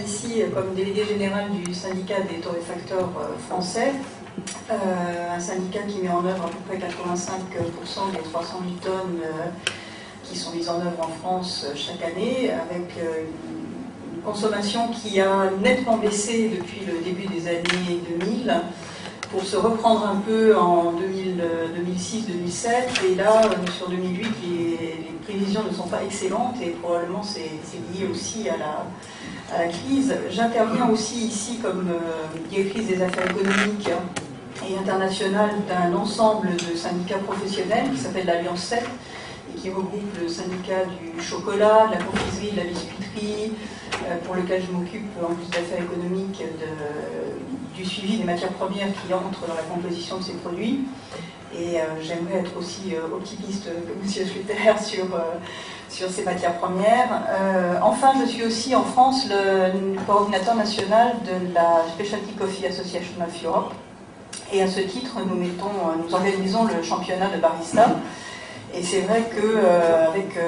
Ici, comme délégué général du syndicat des torréfacteurs français, un syndicat qui met en œuvre à peu près 85% des 300 000 tonnes qui sont mises en œuvre en France chaque année, avec une consommation qui a nettement baissé depuis le début des années 2000, pour se reprendre un peu en 2006-2007, et là, sur 2008, les prévisions ne sont pas excellentes, et probablement c'est lié aussi à la crise. J'interviens aussi ici comme directrice des affaires économiques et internationales d'un ensemble de syndicats professionnels qui s'appelle l'Alliance 7, et qui regroupe le syndicat du chocolat, de la confiserie, de la biscuiterie, pour lequel je m'occupe en plus d'affaires économiques du suivi des matières premières qui entrent dans la composition de ces produits. Et j'aimerais être aussi optimiste que M. Schluter sur ces matières premières. Enfin, je suis aussi en France le coordinateur national de la Specialty Coffee Association of Europe. Et à ce titre, nous organisons le championnat de barista. Et c'est vrai qu'avec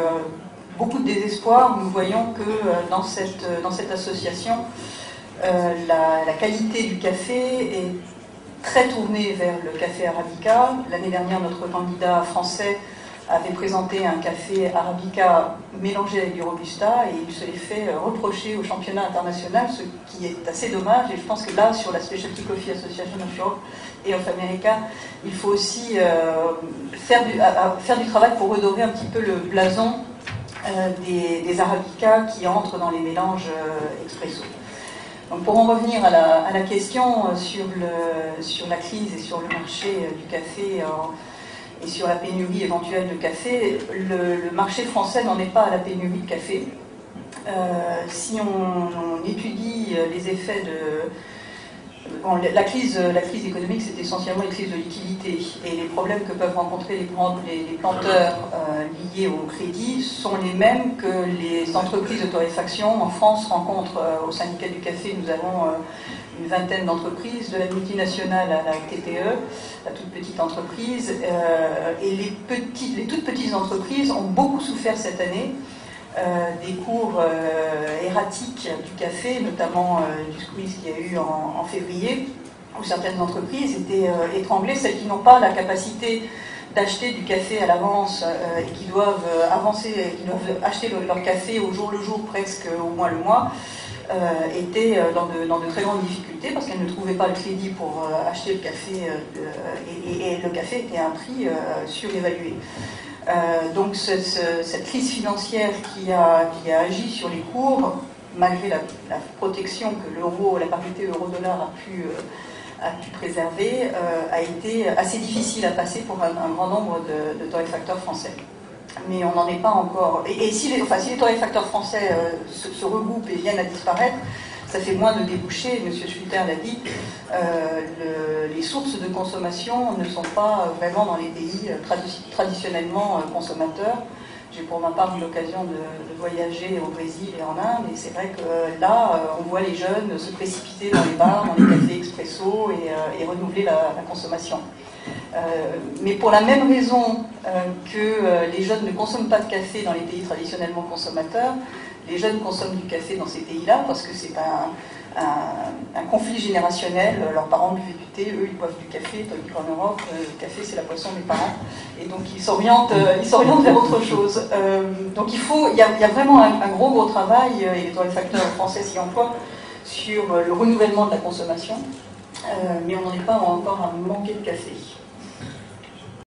beaucoup de désespoir, nous voyons que dans cette association, la qualité du café est très tournée vers le café arabica. L'année dernière, notre candidat français avait présenté un café arabica mélangé avec du robusta, et il se l'est fait reprocher au championnat international, ce qui est assez dommage. Et je pense que là, sur la Specialty Coffee Association of Europe et of America, il faut aussi faire du travail pour redorer un petit peu le blason des arabicas qui entrent dans les mélanges expresso. Donc pour en revenir à la question sur la crise et sur le marché du café et sur la pénurie éventuelle de café, le marché français n'en est pas à la pénurie de café. Si on étudie les effets la crise économique, c'est essentiellement une crise de liquidité, et les problèmes que peuvent rencontrer les planteurs liés au crédit sont les mêmes que les entreprises de torréfaction en France rencontrent. Au syndicat du café, nous avons une vingtaine d'entreprises, de la multinationale à la TPE, la toute petite entreprise, et les toutes petites entreprises ont beaucoup souffert cette année des cours erratiques du café, notamment du squeeze qu'il y a eu en février, où certaines entreprises étaient étranglées, celles qui n'ont pas la capacité d'acheter du café à l'avance et qui doivent acheter leur café au jour le jour, presque au mois le mois, étaient dans de très grandes difficultés parce qu'elles ne trouvaient pas le crédit pour acheter le café, et le café était à un prix surévalué. Donc cette crise financière qui a agi sur les cours, malgré la protection que la parité euro-dollar a pu préserver, a été assez difficile à passer pour un grand nombre de torréfacteurs français. Mais on n'en est pas encore. Et si les torréfacteurs français se regroupent et viennent à disparaître, ça fait moins de débouchés. M. Schluter l'a dit, les sources de consommation ne sont pas vraiment dans les pays traditionnellement consommateurs. J'ai pour ma part eu l'occasion de voyager au Brésil et en Inde, et c'est vrai que là, on voit les jeunes se précipiter dans les bars, dans les cafés expresso, et renouveler la consommation. Mais pour la même raison que les jeunes ne consomment pas de café dans les pays traditionnellement consommateurs, les jeunes consomment du café dans ces pays-là parce que c'est un conflit générationnel. Leurs parents buvaient du thé, eux ils boivent du café, tandis qu'en Europe, le café c'est la boisson des parents, et donc ils s'orientent vers autre chose. Donc il y a vraiment un gros travail, et les torréfacteurs français s'y emploient, sur le renouvellement de la consommation, mais on n'en est pas encore à manquer de café.